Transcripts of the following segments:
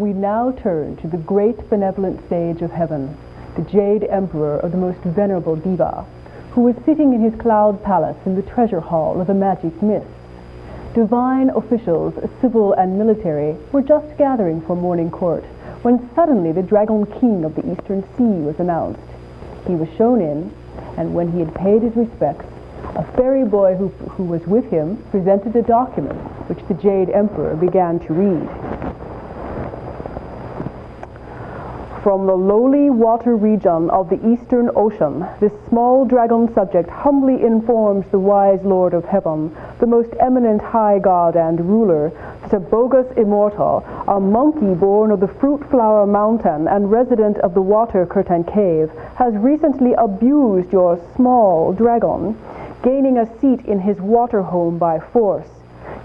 We now turn to the great benevolent sage of heaven, the Jade Emperor of the most venerable Diva, who was sitting in his cloud palace in the treasure hall of the magic mists. Divine officials, civil and military, were just gathering for morning court, when suddenly the Dragon King of the Eastern Sea was announced. He was shown in, and when he had paid his respects, a fairy boy who was with him presented a document which the Jade Emperor began to read. From the lowly water region of the Eastern Ocean, this small dragon subject humbly informs the wise Lord of Heaven, the most eminent high god and ruler, that a bogus immortal, a monkey born of the Fruit Flower Mountain and resident of the Water Curtain Cave, has recently abused your small dragon, gaining a seat in his water home by force.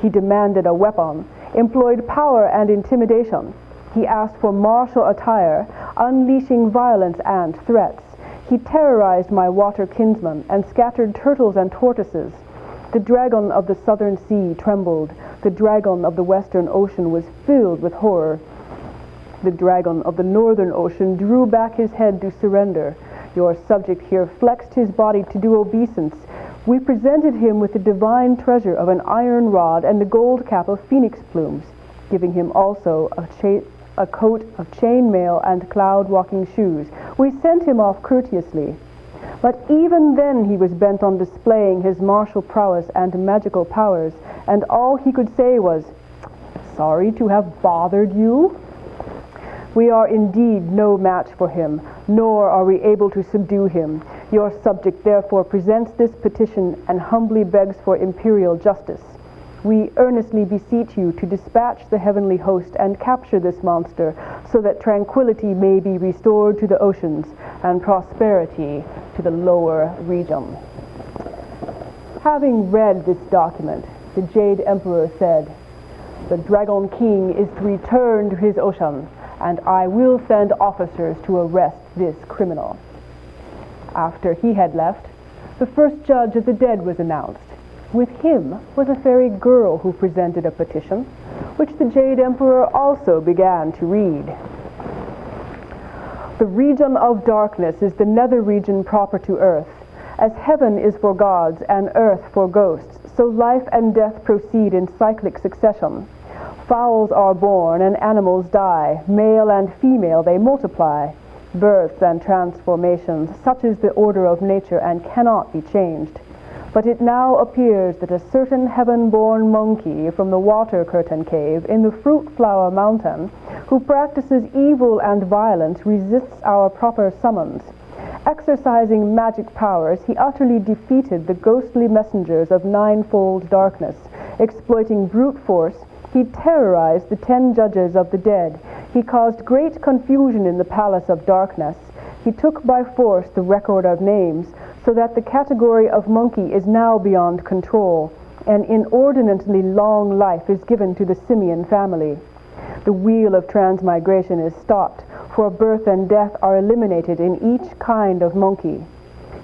He demanded a weapon, employed power and intimidation. He asked for martial attire, unleashing violence and threats. He terrorized my water kinsmen and scattered turtles and tortoises. The dragon of the southern sea trembled. The dragon of the western ocean was filled with horror. The dragon of the northern ocean drew back his head to surrender. Your subject here flexed his body to do obeisance. We presented him with the divine treasure of an iron rod and the gold cap of phoenix plumes, giving him also a coat of chain mail and cloud-walking shoes. We sent him off courteously. But even then he was bent on displaying his martial prowess and magical powers, and all he could say was, "Sorry to have bothered you." We are indeed no match for him, nor are we able to subdue him. Your subject therefore presents this petition and humbly begs for imperial justice. We earnestly beseech you to dispatch the heavenly host and capture this monster, so that tranquility may be restored to the oceans and prosperity to the lower region. Having read this document, the Jade Emperor said, "The Dragon King is to return to his ocean, and I will send officers to arrest this criminal." After he had left, the first judge of the dead was announced. With him was a fairy girl who presented a petition, which the Jade Emperor also began to read. The region of darkness is the nether region proper to earth. As heaven is for gods and earth for ghosts, so life and death proceed in cyclic succession. Fowls are born and animals die, male and female they multiply. Births and transformations, such is the order of nature and cannot be changed. But it now appears that a certain heaven-born monkey from the Water Curtain Cave in the Fruit Flower Mountain, who practices evil and violence, resists our proper summons. Exercising magic powers, he utterly defeated the ghostly messengers of ninefold darkness. Exploiting brute force, he terrorized the 10 judges of the dead. He caused great confusion in the palace of darkness. He took by force the record of names, so that the category of monkey is now beyond control. An inordinately long life is given to the simian family. The wheel of transmigration is stopped, for birth and death are eliminated in each kind of monkey.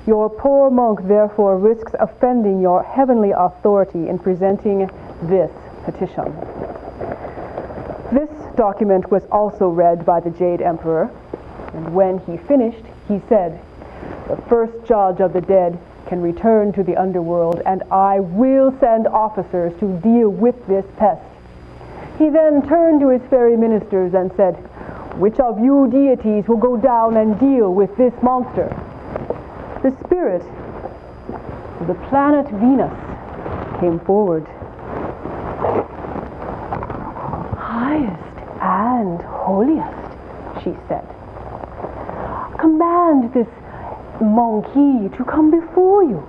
Your poor monk therefore risks offending your heavenly authority in presenting this petition. This document was also read by the Jade Emperor, and when he finished, he said, "The first judge of the dead can return to the underworld, and I will send officers to deal with this pest." He then turned to his fairy ministers and said, "Which of you deities will go down and deal with this monster?" The spirit of the planet Venus came forward. "Highest and holiest," she said, "command this monkey to come before you.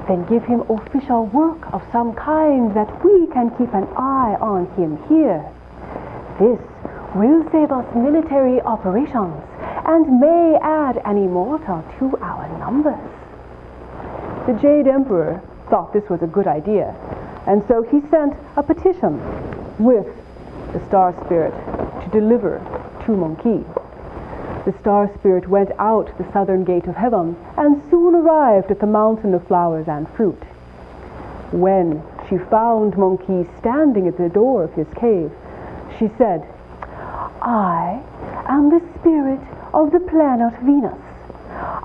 Then give him official work of some kind that we can keep an eye on him here. This will save us military operations and may add an immortal to our numbers." The Jade Emperor thought this was a good idea, and so he sent a petition with the Star Spirit to deliver to Monkey. The Star Spirit went out the southern gate of heaven and soon arrived at the mountain of flowers and fruit. When she found Monkey standing at the door of his cave, she said, I am the spirit of the planet Venus.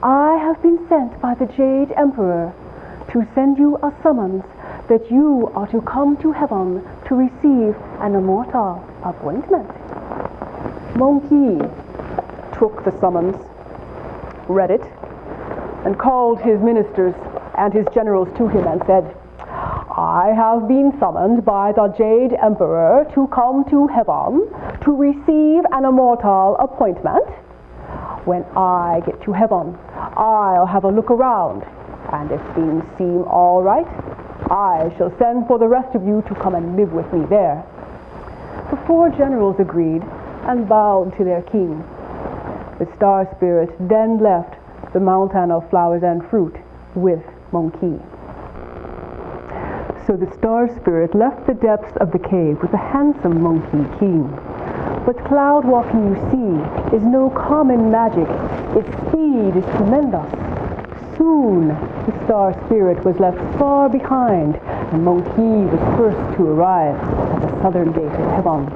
I have been sent by the Jade Emperor to send you a summons that you are to come to heaven to receive an immortal appointment. Monkey took the summons, read it, and called his ministers and his generals to him and said, I have been summoned by the Jade Emperor to come to heaven to receive an immortal appointment. When I get to heaven, I'll have a look around, and if things seem all right, I shall send for the rest of you to come and live with me there. The four generals agreed and bowed to their king. The star spirit then left the mountain of flowers and fruit with Monkey. So the star spirit left the depths of the cave with a handsome monkey king. But cloud walking, you see, is no common magic. Its speed is tremendous. Soon the star spirit was left far behind, and Monkey was first to arrive at the southern gate of heaven.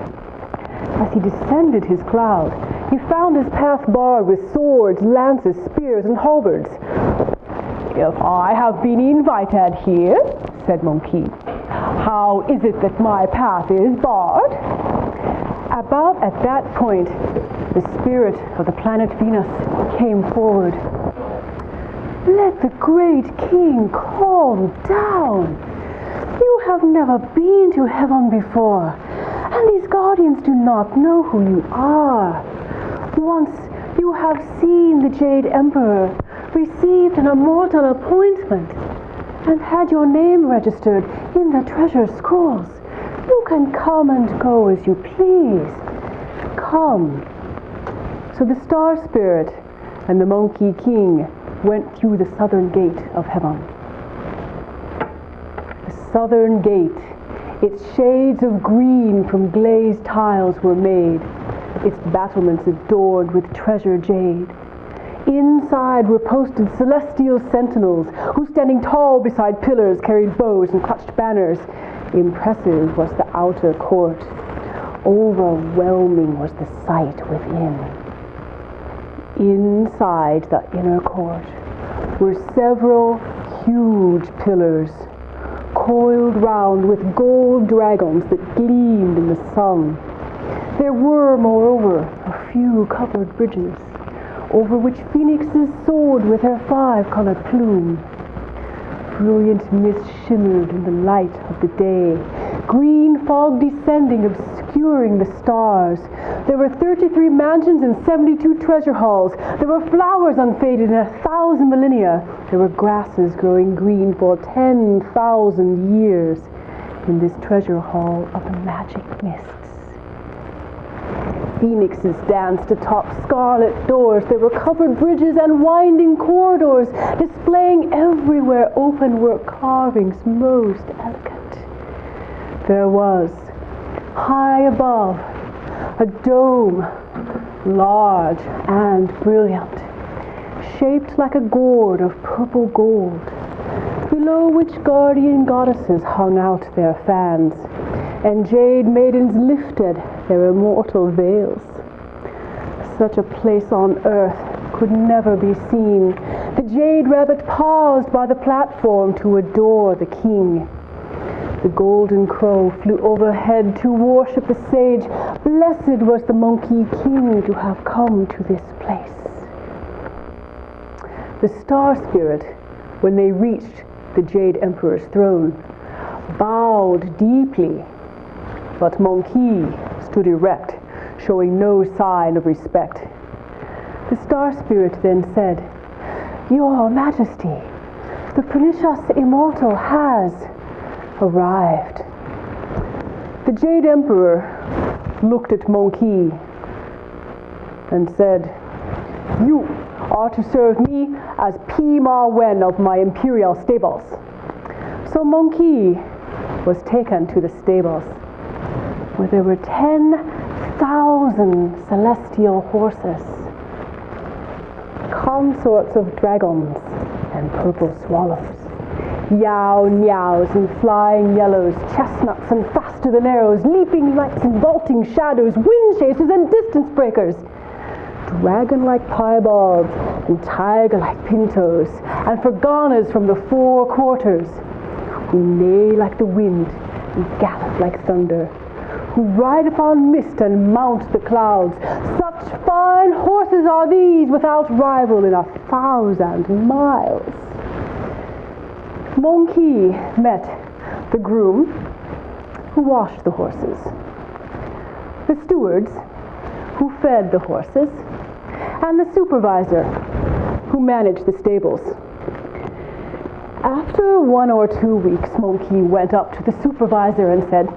As he descended his cloud, he found his path barred with swords, lances, spears, and halberds. If I have been invited here, said Monkey, how is it that my path is barred? About at that point, the spirit of the planet Venus came forward. Let the great king calm down. You have never been to heaven before, and these guardians do not know who you are. Once you have seen the Jade Emperor, received an immortal appointment, and had your name registered in the treasure scrolls, you can come and go as you please. Come. So the star spirit and the monkey king went through the southern gate of heaven. The southern gate, its shades of green from glazed tiles were made, its battlements adorned with treasure jade. Inside were posted celestial sentinels, who standing tall beside pillars carried bows and clutched banners. Impressive was the outer court. Overwhelming was the sight within. Inside the inner court were several huge pillars, coiled round with gold dragons that gleamed in the sun. There were, moreover, a few covered bridges, over which phoenixes soared with their five-colored plume. Brilliant mist shimmered in the light of the day, green fog descending, obscuring the stars. There were 33 mansions and 72 treasure halls. There were flowers unfaded in 1,000 millennia. There were grasses growing green for 10,000 years in this treasure hall of the magic mists. Phoenixes danced atop scarlet doors. There were covered bridges and winding corridors, displaying everywhere open-work carvings most elegant. There was, high above, a dome, large and brilliant, shaped like a gourd of purple gold, below which guardian goddesses hung out their fans, and jade maidens lifted their immortal veils. Such a place on earth could never be seen. The jade rabbit paused by the platform to adore the king. The golden crow flew overhead to worship the sage. Blessed was the monkey king to have come to this place. The star spirit, when they reached the Jade Emperor's throne, bowed deeply, but Monkey stood erect, showing no sign of respect. The star spirit then said, Your Majesty, the pernicious immortal has arrived. The Jade Emperor looked at Monkey and said, You are to serve me as Pima Wen of my imperial stables. So Monkey was taken to the stables, where there were 10,000 celestial horses, consorts of dragons and purple swallows, Yow and yows and flying yellows, chestnuts and faster than arrows, leaping lights and vaulting shadows, wind chasers and distance breakers, dragon-like piebalds and tiger-like pintos, and forganas from the four quarters, who neigh like the wind and gallop like thunder, who ride upon mist and mount the clouds. Such fine horses are these, without rival in 1,000 miles. Monkey met the groom who washed the horses, the stewards who fed the horses, and the supervisor who managed the stables. After 1 or 2 weeks, Monkey went up to the supervisor and said,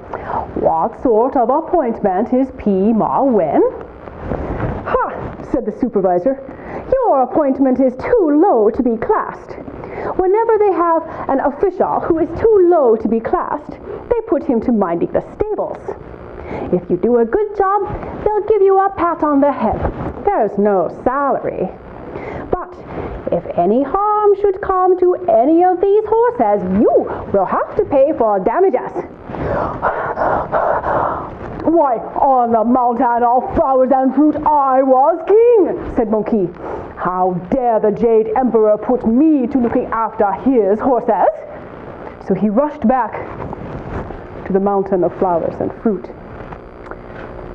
"What sort of appointment is P. Ma Wen?" "Ha," said the supervisor, "your appointment is too low to be classed. Whenever they have an official who is too low to be classed, they put him to minding the stables. If you do a good job, they'll give you a pat on the head. There's no salary. But if any harm should come to any of these horses, you will have to pay for damages." "Why, on the mountain of flowers and fruit, I was king," said Monkey. "How dare the Jade Emperor put me to looking after his horses?" So he rushed back to the mountain of flowers and fruit.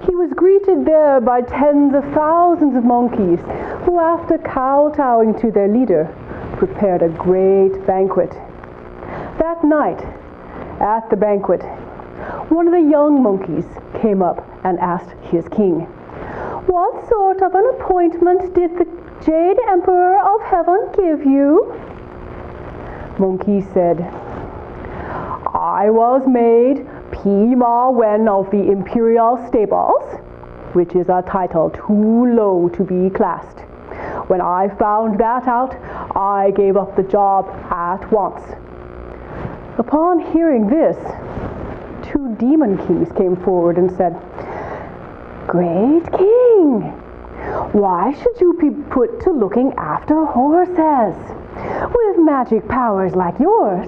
He was greeted there by tens of thousands of monkeys, who, after kowtowing to their leader, prepared a great banquet. That night, at the banquet, one of the young monkeys came up and asked his king, "What sort of an appointment did the Jade Emperor of Heaven give you?" Monkey said, "I was made P. Ma Wen of the Imperial Stables, which is a title too low to be classed. When I found that out, I gave up the job at once." Upon hearing this, 2 demon kings came forward and said, "Great king, why should you be put to looking after horses? With magic powers like yours,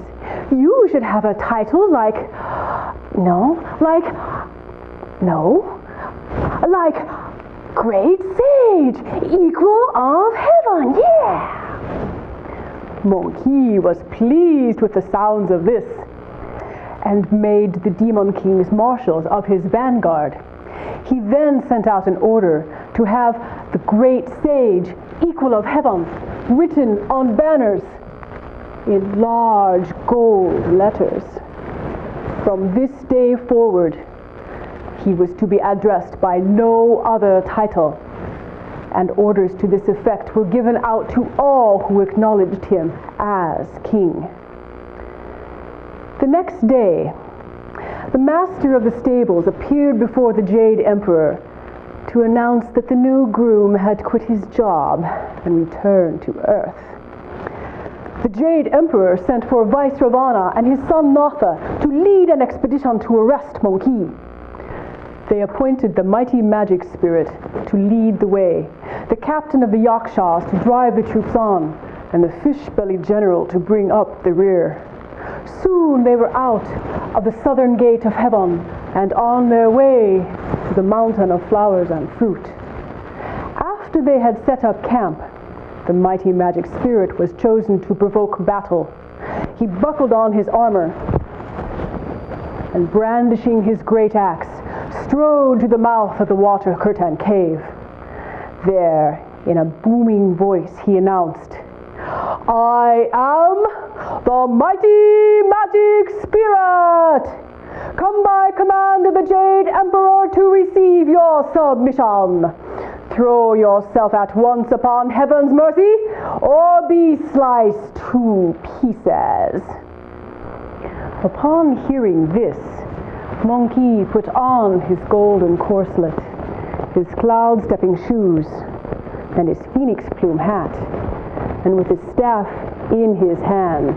you should have a title like Great Sage, Equal of Heaven, yeah!" Monkey was pleased with the sounds of this, and made the demon kings marshals of his vanguard. He then sent out an order to have the Great Sage, Equal of Heaven, written on banners in large gold letters. From this day forward, he was to be addressed by no other title, and orders to this effect were given out to all who acknowledged him as king. The next day, the master of the stables appeared before the Jade Emperor to announce that the new groom had quit his job and returned to Earth. The Jade Emperor sent for Vice Ravana and his son Natha to lead an expedition to arrest Monkey. They appointed the mighty magic spirit to lead the way, the captain of the Yakshas to drive the troops on, and the fish-bellied general to bring up the rear. Soon they were out of the southern gate of heaven and on their way to the mountain of flowers and fruit. After they had set up camp, the mighty magic spirit was chosen to provoke battle. He buckled on his armor and, brandishing his great axe, strode to the mouth of the water curtain cave. There, in a booming voice, he announced, "I am the mighty magic spirit! Come by command of the Jade Emperor to receive your submission. Throw yourself at once upon heaven's mercy, or be sliced to pieces." Upon hearing this, Monkey put on his golden corselet, his cloud-stepping shoes, and his phoenix plume hat, and with his staff in his hand,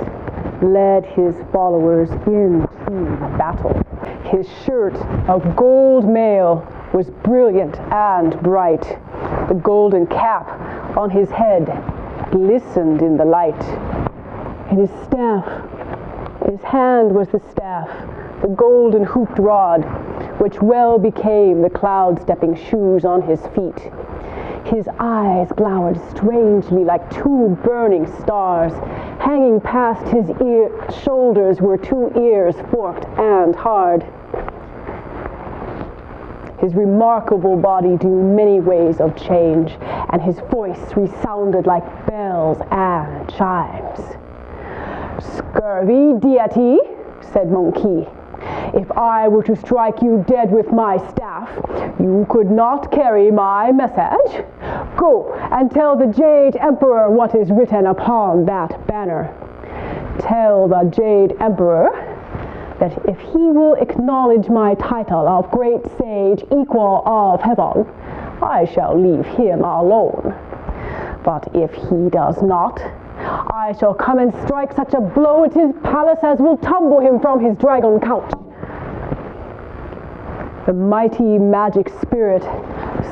led his followers into battle. His shirt of gold mail was brilliant and bright. The golden cap on his head glistened in the light, and his staff His hand was the staff, the golden hooped rod, which well became the cloud-stepping shoes on his feet. His eyes glowered strangely like two burning stars. Hanging past his shoulders were two ears forked and hard. His remarkable body knew many ways of change, and his voice resounded like bells and chimes. "Scurvy deity," said Monkey, "if I were to strike you dead with my staff, you could not carry my message. Go and tell the Jade Emperor what is written upon that banner. Tell the Jade Emperor that if he will acknowledge my title of Great Sage Equal of Heaven, I shall leave him alone. But if he does not, I shall come and strike such a blow at his palace as will tumble him from his dragon couch." The mighty magic spirit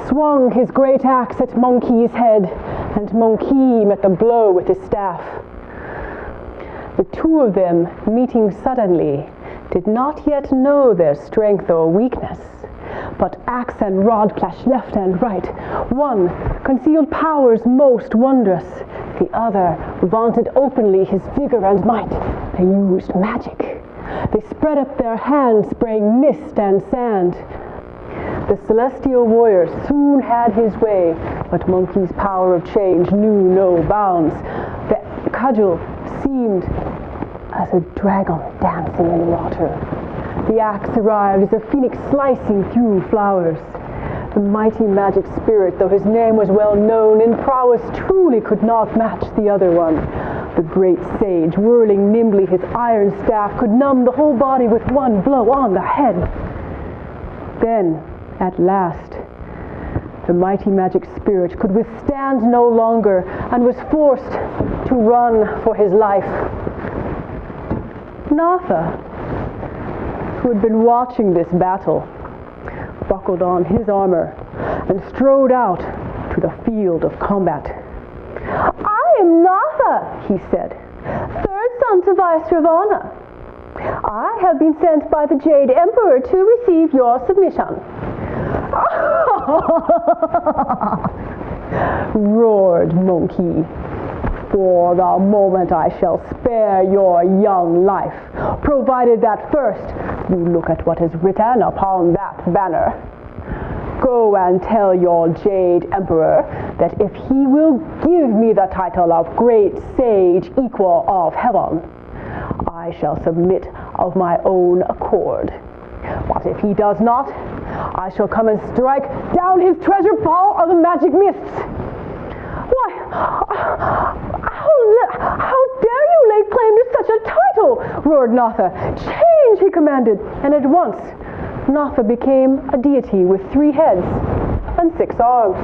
swung his great axe at Monkey's head, and Monkey met the blow with his staff. The two of them, meeting suddenly, did not yet know their strength or weakness, but axe and rod clashed left and right. One concealed powers most wondrous, the other vaunted openly his vigor and might. They used magic. They spread up their hands, spraying mist and sand. The celestial warrior soon had his way, but Monkey's power of change knew no bounds. The cudgel seemed as a dragon dancing in water. The axe arrived as a phoenix slicing through flowers. The mighty magic spirit, though his name was well known in prowess, truly could not match the other one. The great sage, whirling nimbly his iron staff, could numb the whole body with one blow on the head. Then, at last, the mighty magic spirit could withstand no longer and was forced to run for his life. Natha, who had been watching this battle, buckled on his armor and strode out to the field of combat. "I am Natha," he said, "third son to Vice Ravana. I have been sent by the Jade Emperor to receive your submission." roared Monkey. "For the moment I shall spare your young life, provided that first you look at what is written upon that banner. Go and tell your Jade Emperor that if he will give me the title of Great Sage Equal of Heaven, I shall submit of my own accord. But if he does not, I shall come and strike down his treasure ball of the magic mists." "Why, how dare you lay claim to such a title?" roared Natha. "Change," he commanded, and at once Natha became a deity with 3 heads and 6 arms.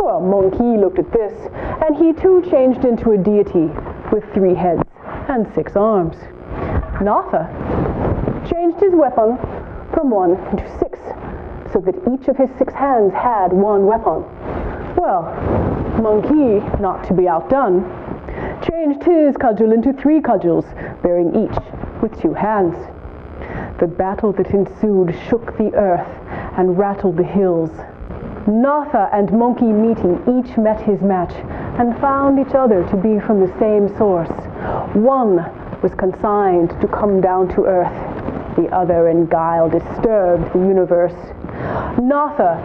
Well, Monkey looked at this, and he too changed into a deity with 3 heads and 6 arms. Natha changed his weapon from 1 into 6, so that each of his 6 hands had 1 weapon. Well, Monkey, not to be outdone, changed his cudgel into 3 cudgels, bearing each with 2 hands. The battle that ensued shook the earth and rattled the hills. Natha and Monkey meeting each met his match and found each other to be from the same source. One was consigned to come down to earth. The other in guile disturbed the universe. Natha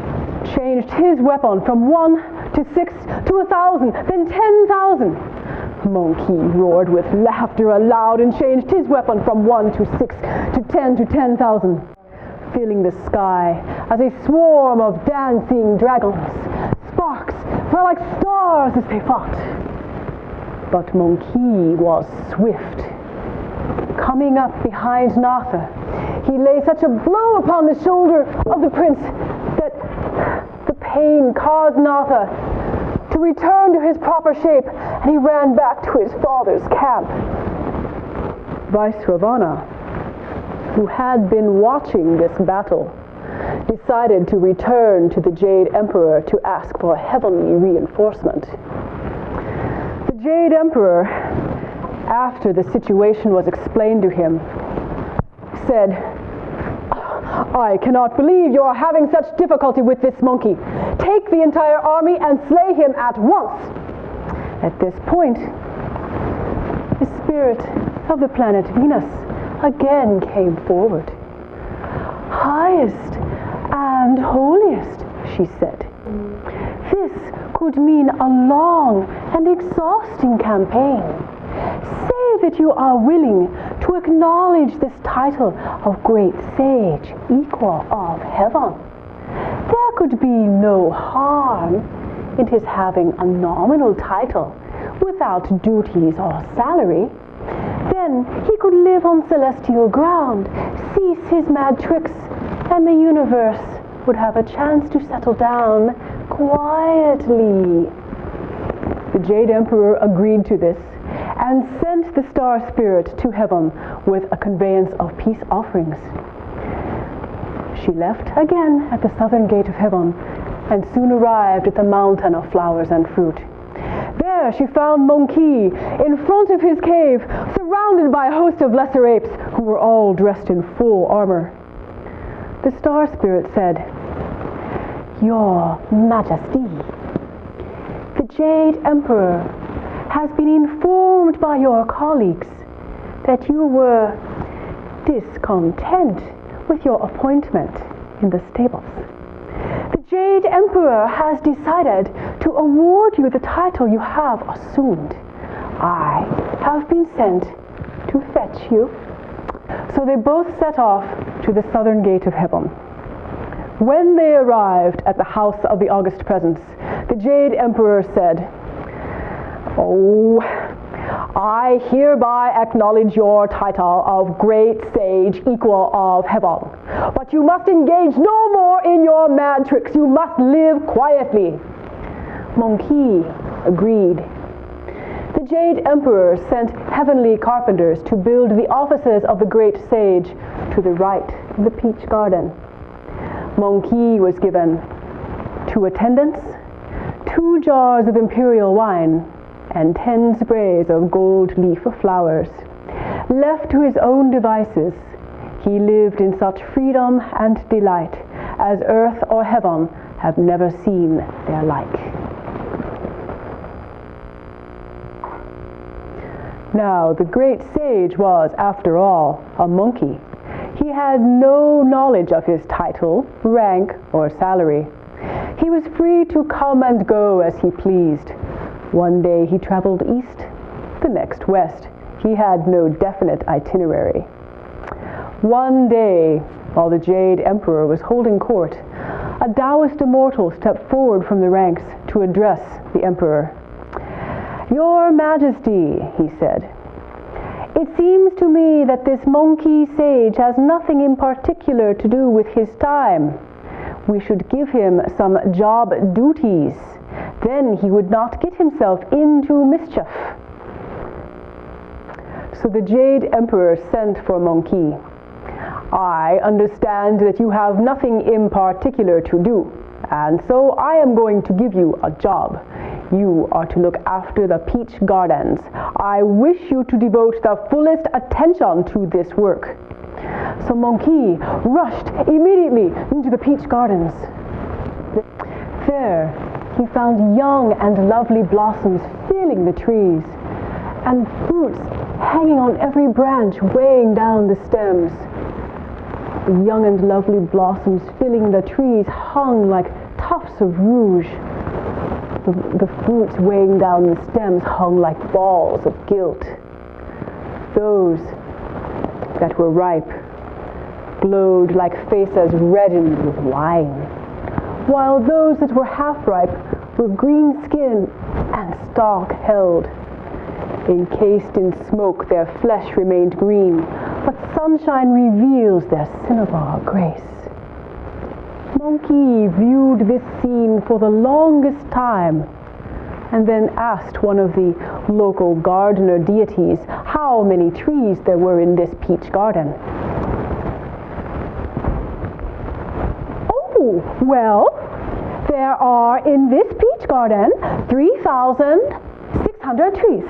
changed his weapon from 1 to 6 to 1,000, then 10,000. Monkey roared with laughter aloud and changed his weapon from 1 to 6 to 10 to 10,000, filling the sky as a swarm of dancing dragons. Sparks fell like stars as they fought. But Monkey was swift. Coming up behind Natha, he laid such a blow upon the shoulder of the prince that the pain caused Natha to return to his proper shape, and he ran back to his father's camp. Vice Ravana, who had been watching this battle, decided to return to the Jade Emperor to ask for heavenly reinforcement. The Jade Emperor after the situation was explained to him, said, "I cannot believe you are having such difficulty with this monkey. Take the entire army and slay him at once." At this point, the spirit of the planet Venus again came forward. "Highest and holiest," she said, "this could mean a long and exhausting campaign. Say that you are willing to acknowledge this title of Great Sage, Equal of Heaven. There could be no harm in his having a nominal title without duties or salary. Then he could live on celestial ground, cease his mad tricks, and the universe would have a chance to settle down quietly." The Jade Emperor agreed to this and sent the star spirit to heaven with a conveyance of peace offerings. She left again at the southern gate of heaven and soon arrived at the mountain of flowers and fruit. There she found Monkey in front of his cave, surrounded by a host of lesser apes who were all dressed in full armor. The star spirit said, "Your Majesty, the Jade Emperor has been informed by your colleagues that you were discontent with your appointment in the stables. The Jade Emperor has decided to award you the title you have assumed. I have been sent to fetch you." So they both set off to the southern gate of heaven. When they arrived at the house of the august presence, the Jade Emperor said, "Oh, I hereby acknowledge your title of Great Sage, Equal of Heaven. But you must engage no more in your mad tricks. You must live quietly." Monkey agreed. The Jade Emperor sent heavenly carpenters to build the offices of the Great Sage to the right of the Peach Garden. Monkey was given 2 attendants, 2 jars of imperial wine, and 10 sprays of gold leaf flowers. Left to his own devices, he lived in such freedom and delight as earth or heaven have never seen their like. Now, the great sage was, after all, a monkey. He had no knowledge of his title, rank, or salary. He was free to come and go as he pleased. One day he traveled east, the next west. He had no definite itinerary. One day, while the Jade Emperor was holding court, a Taoist immortal stepped forward from the ranks to address the Emperor. "Your Majesty," he said, "it seems to me that this monkey sage has nothing in particular to do with his time. We should give him some job duties. Then he would not get himself into mischief." So the Jade Emperor sent for Monkey. "I understand that you have nothing in particular to do, and so I am going to give you a job. You are to look after the peach gardens. I wish you to devote the fullest attention to this work." So Monkey rushed immediately into the peach gardens. There he found young and lovely blossoms filling the trees, and fruits hanging on every branch, weighing down the stems. The young and lovely blossoms filling the trees hung like tufts of rouge. The fruits weighing down the stems hung like balls of gilt. Those that were ripe glowed like faces reddened with wine, while those that were half-ripe were green skin and stalk held. Encased in smoke, their flesh remained green, but sunshine reveals their cinnabar grace. Monkey viewed this scene for the longest time, and then asked one of the local gardener deities how many trees there were in this peach garden. "Oh, well, there are in this peach garden 3,600 trees.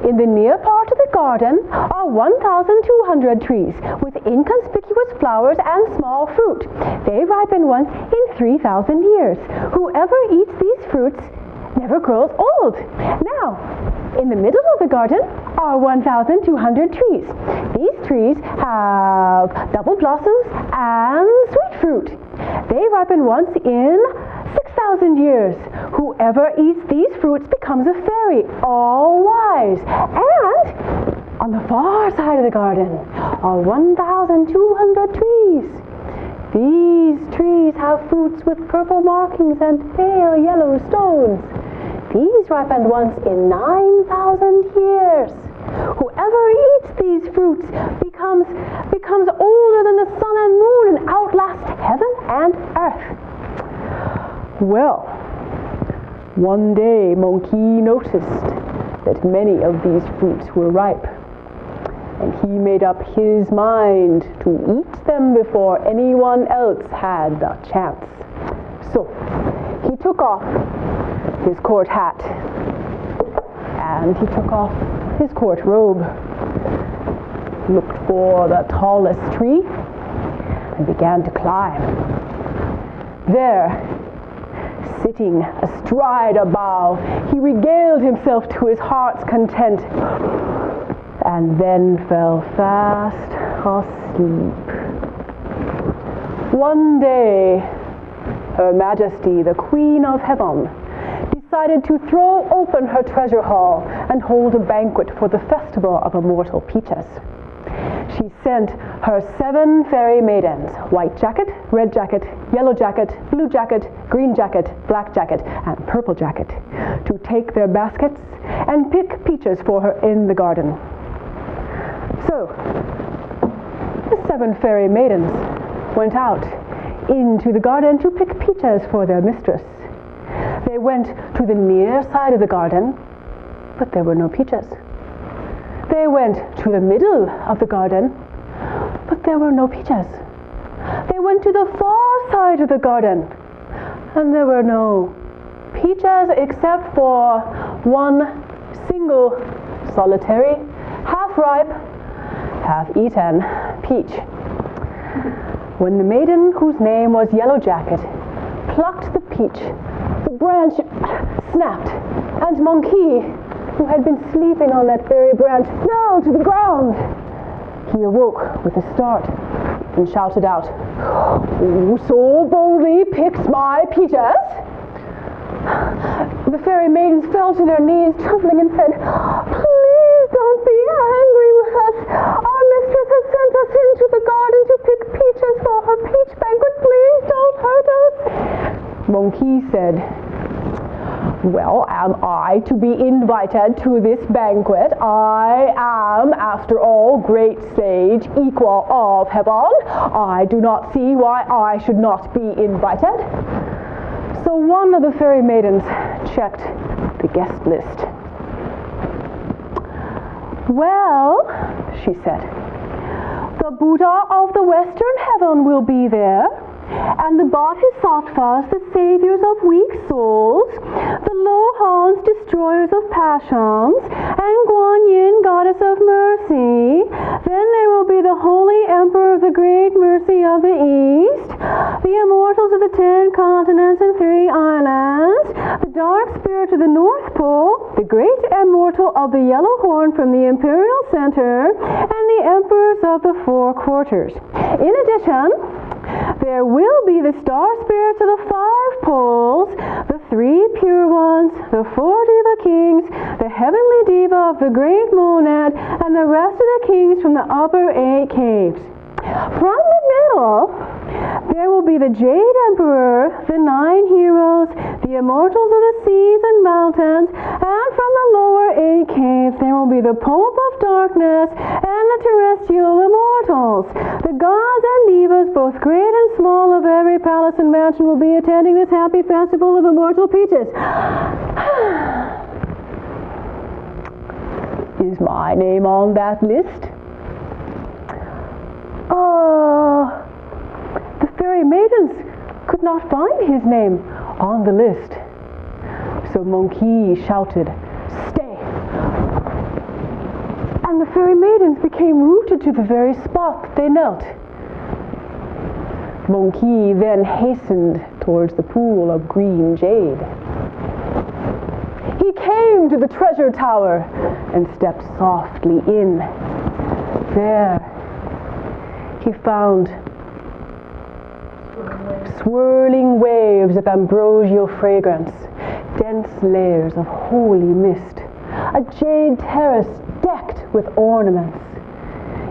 In the near part of the garden are 1,200 trees with inconspicuous flowers and small fruit. They ripen once in 3,000 years. Whoever eats these fruits never grows old. Now, in the middle of the garden are 1,200 trees. These trees have double blossoms and sweet fruit. They ripen once in 6,000 years. Whoever eats these fruits becomes a fairy, all wise. And on the far side of the garden are 1,200 trees. These trees have fruits with purple markings and pale yellow stones. These ripened once in 9,000 years. Whoever eats these fruits becomes older than the sun and moon and outlasts heaven and earth. Well, one day Monkey noticed that many of these fruits were ripe, and he made up his mind to eat them before anyone else had the chance. So he took off his court hat, and he took off his court robe, looked for the tallest tree, and began to climb. There, sitting astride a bough, he regaled himself to his heart's content, and then fell fast asleep. One day, Her Majesty, the Queen of Heaven, decided to throw open her treasure hall and hold a banquet for the festival of immortal peaches. She sent her 7 fairy maidens, White Jacket, Red Jacket, Yellow Jacket, Blue Jacket, Green Jacket, Black Jacket, and Purple Jacket, to take their baskets and pick peaches for her in the garden. So, the 7 fairy maidens went out into the garden to pick peaches for their mistress. They went to the near side of the garden, but there were no peaches. They went to the middle of the garden, but there were no peaches. They went to the far side of the garden, and there were no peaches except for one single, solitary, half-ripe, half-eaten peach. When the maiden, whose name was Yellow Jacket, plucked the peach, the branch snapped, and Monkey, who had been sleeping on that very branch, fell to the ground. He awoke with a start and shouted out, "Who so boldly picks my peaches?" The fairy maidens fell to their knees, trembling, and said, "Please don't be angry with us. Our mistress has sent us into the garden to pick peaches for her peach banquet. Please don't hurt us." Monkey said, "Well, am I to be invited to this banquet? I am, after all, great sage, equal of heaven. I do not see why I should not be invited." So one of the fairy maidens checked the guest list. "Well," she said, "the Buddha of the Western Heaven will be there, and the Bodhisattvas, the saviors of weak souls, the Lohans, destroyers of passions, and Guan Yin, goddess of mercy. Then there will be the holy emperor of the great mercy of the East, the immortals of the 10 continents and 3 islands, the dark spirit of the North Pole, the great immortal of the yellow horn from the imperial center, and the emperors of the 4 quarters. In addition, there will be the star spirits of the 5 poles, the 3 pure ones, the 4 diva kings, the heavenly diva of the great monad, and the rest of the kings from the upper 8 caves. From the middle, there will be the Jade Emperor, the 9 heroes, the immortals of the seas and mountains, and from the lower 8 caves, there will be the Pope of Darkness and the terrestrial immortals. The gods and divas, both great and small, of every palace and mansion will be attending this happy festival of immortal peaches. Is my name on that list? The fairy maidens could not find his name on the list. So Monkey shouted, "Stay! and the fairy maidens became rooted to the very spot that they knelt. Monkey then hastened towards the pool of green jade. He came to the treasure tower and stepped softly in. There, he found swirling waves of ambrosial fragrance, dense layers of holy mist, a jade terrace decked with ornaments,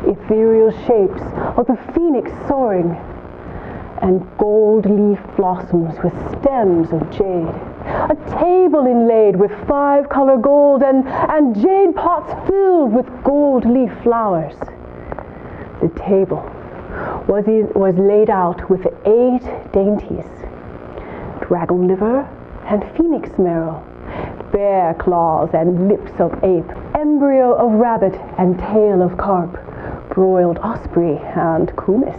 ethereal shapes of the phoenix soaring, and gold leaf blossoms with stems of jade, a table inlaid with 5-color gold, and jade pots filled with gold leaf flowers. The table was laid out with 8 dainties: dragon liver and phoenix marrow, bear claws and lips of ape, embryo of rabbit and tail of carp, broiled osprey and kumis.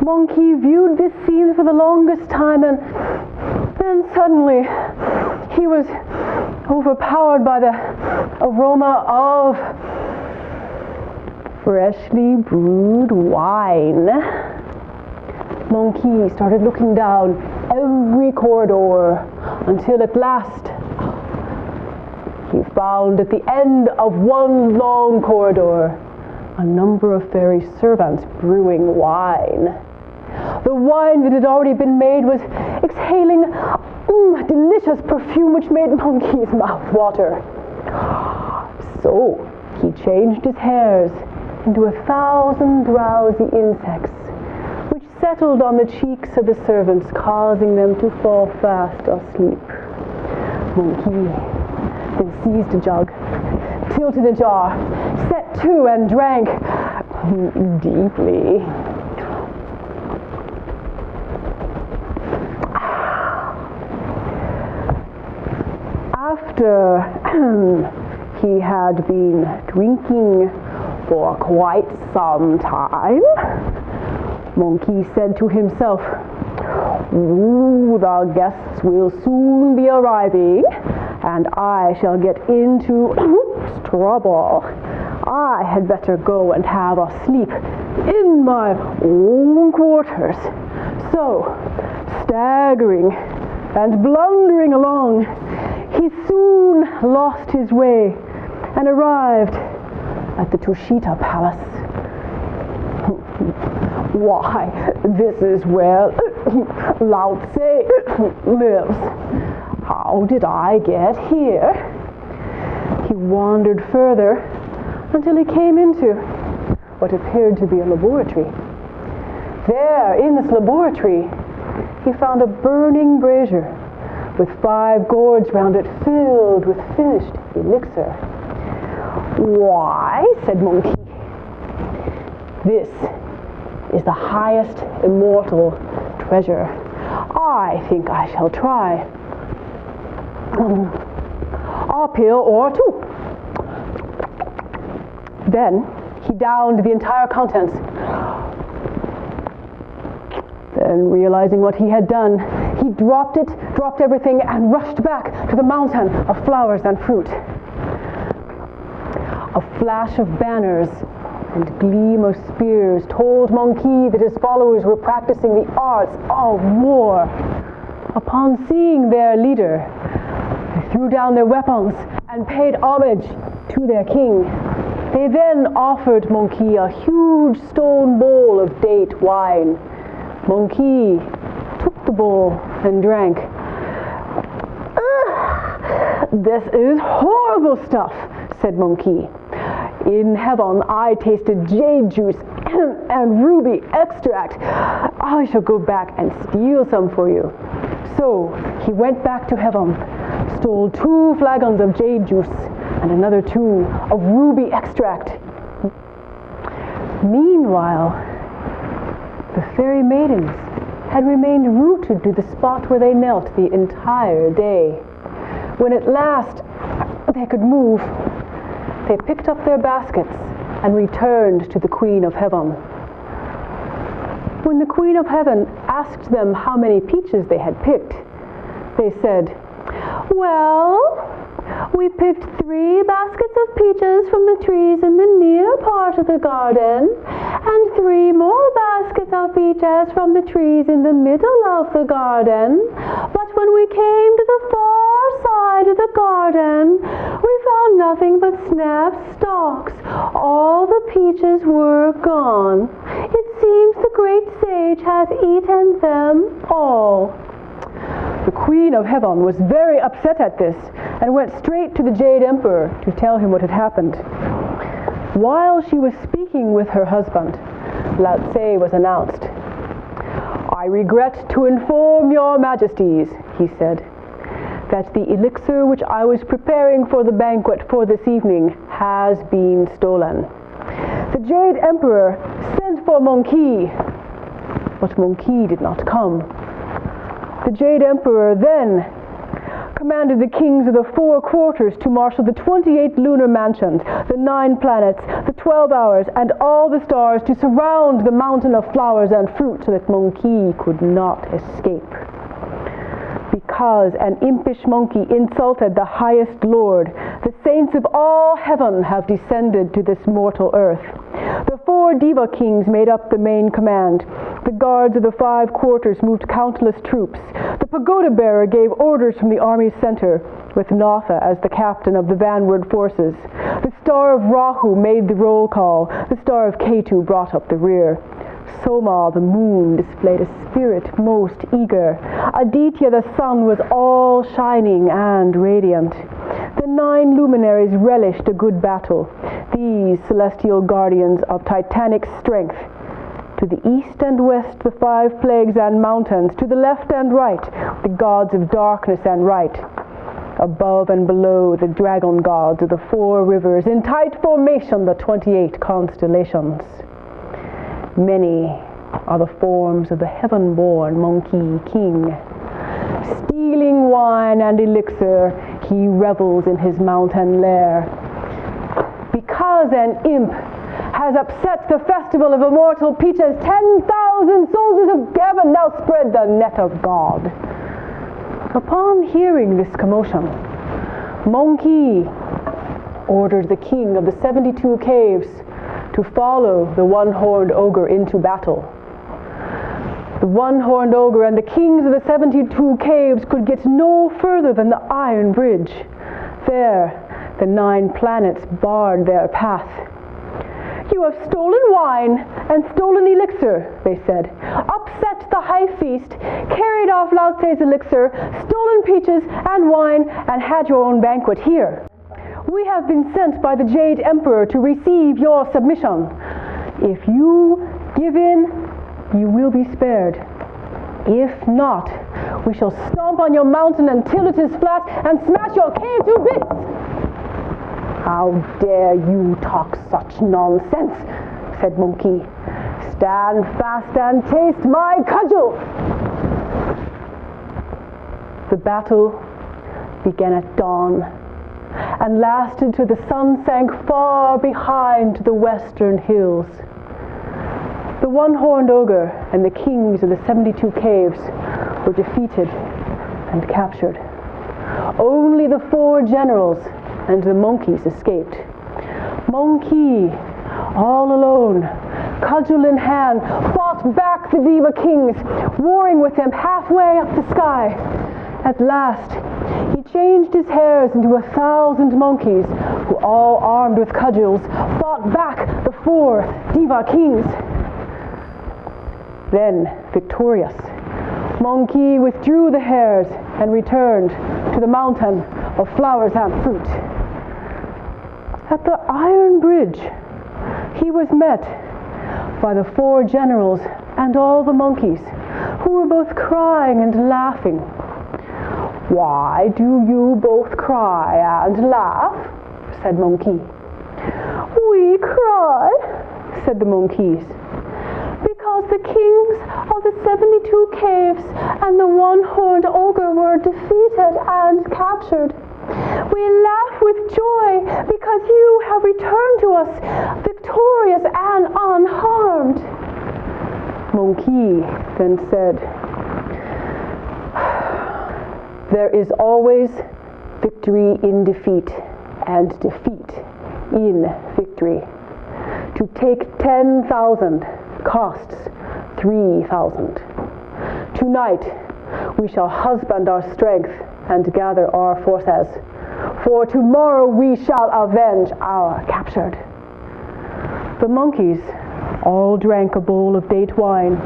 Monkey viewed this scene for the longest time, and then suddenly he was overpowered by the aroma of freshly brewed wine. Monkey started looking down every corridor until at last he found at the end of one long corridor a number of fairy servants brewing wine. The wine that had already been made was exhaling a delicious perfume which made Monkey's mouth water. So he changed his hairs into 1,000 drowsy insects, which settled on the cheeks of the servants, causing them to fall fast asleep. Monkey then seized a jug, tilted a jar, set to, and drank deeply. After he had been drinking for quite some time, Monkey said to himself, "Ooh, the guests will soon be arriving, and I shall get into trouble. I had better go and have a sleep in my own quarters." So, staggering and blundering along, he soon lost his way and arrived at the Tushita Palace. "Why, this is where Lao Tse lives. How did I get here?" He wandered further until he came into what appeared to be a laboratory. There, in this laboratory, he found a burning brazier with 5 gourds round it filled with finished elixir. "Why," said Monkey, "this is the highest immortal treasure. I think I shall try a pill or 2. Then he downed the entire contents. Then, realizing what he had done, he dropped everything, and rushed back to the mountain of flowers and fruit. A flash of banners and gleam of spears told Monkey that his followers were practicing the arts of war. Upon seeing their leader, they threw down their weapons and paid homage to their king. They then offered Monkey a huge stone bowl of date wine. Monkey took the bowl and drank. "This is horrible stuff," said Monkey. "In heaven I tasted jade juice and ruby extract. I shall go back and steal some for you." So he went back to heaven, stole 2 flagons of jade juice and another 2 of ruby extract. Meanwhile, the fairy maidens had remained rooted to the spot where they knelt the entire day. When at last they could move, they picked up their baskets and returned to the Queen of Heaven. When the Queen of Heaven asked them how many peaches they had picked, they said, "Well, We picked 3 baskets of peaches from the trees in the near part of the garden, and 3 more baskets of peaches from the trees in the middle of the garden. But when we came to the far side of the garden, we found nothing but snapped stalks. All the peaches were gone. It seems the great sage has eaten them all. The Queen of Heaven was very upset at this and went straight to the Jade Emperor to tell him what had happened. While she was speaking with her husband, Lao Tse was announced. "I regret to inform your majesties," he said, "that the elixir which I was preparing for the banquet for this evening has been stolen. The Jade Emperor sent for Monkey, but Monkey did not come. The Jade Emperor then commanded the kings of the 4 quarters to marshal the 28 lunar mansions, the 9 planets, the 12 hours, and all the stars to surround the mountain of flowers and fruit so that Monkey could not escape. Because an impish monkey insulted the highest Lord, the saints of all heaven have descended to this mortal earth. The 4 Deva kings made up the main command. The guards of the 5 quarters moved countless troops. The pagoda bearer gave orders from the army's center, with Natha as the captain of the vanward forces. The star of Rahu made the roll call. The star of Ketu brought up the rear. Soma, the moon, displayed a spirit most eager. Aditya, the sun, was all shining and radiant. The 9 luminaries relished a good battle, these celestial guardians of titanic strength. To the east and west, the 5 plagues and mountains. To the left and right, the gods of darkness and right. Above and below, the dragon gods of the 4 rivers. In tight formation, the 28 constellations. Many are the forms of the heaven-born Monkey King. Stealing wine and elixir, he revels in his mountain lair. Because an imp has upset the festival of immortal peaches, 10,000 soldiers of Gavin now spread the net of God. Upon hearing this commotion, Monkey ordered the king of the 72 caves to follow the one-horned ogre into battle. The one-horned ogre and the kings of the 72 caves could get no further than the Iron Bridge. There, the 9 planets barred their path. "You have stolen wine and stolen elixir," they said. "Upset the high feast, carried off Lao Tse's elixir, stolen peaches and wine, and had your own banquet here. We have been sent by the Jade Emperor to receive your submission. If you give in, you will be spared. If not, we shall stomp on your mountain until it is flat and smash your cave to bits." "How dare you talk such nonsense?" said Monkey. "Stand fast and taste my cudgel." The battle began at dawn and lasted till the sun sank far behind the western hills. The one-horned ogre and the kings of the 72 caves were defeated and captured. Only the 4 generals and the monkeys escaped. Monkey, all alone, cudgel in hand, fought back the Deva kings, warring with them halfway up the sky. At last, he changed his hairs into 1,000 monkeys, who, all armed with cudgels, fought back the 4 Deva kings. Then, victorious, Monkey withdrew the hairs and returned to the mountain of flowers and fruit. At the Iron Bridge, he was met by the 4 generals and all the monkeys, who were both crying and laughing. "Why do you both cry and laugh?" said Monkey. "We cry," said the monkeys, "because the kings of the 72 caves and the one-horned ogre were defeated and captured. We laugh with joy because you have returned to us victorious and unharmed." Monkey then said, "There is always victory in defeat, and defeat in victory. To take 10,000 costs 3,000. Tonight we shall husband our strength and gather our forces, for tomorrow we shall avenge our captured. The monkeys all drank a bowl of date wine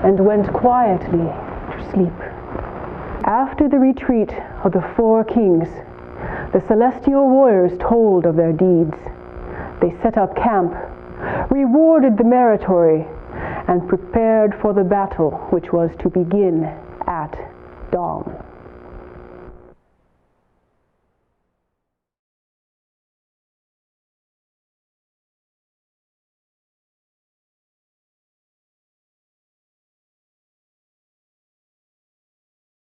and went quietly to sleep. After the retreat of the 4 kings, the celestial warriors told of their deeds. They set up camp, rewarded the meritorious, and prepared for the battle which was to begin at dawn.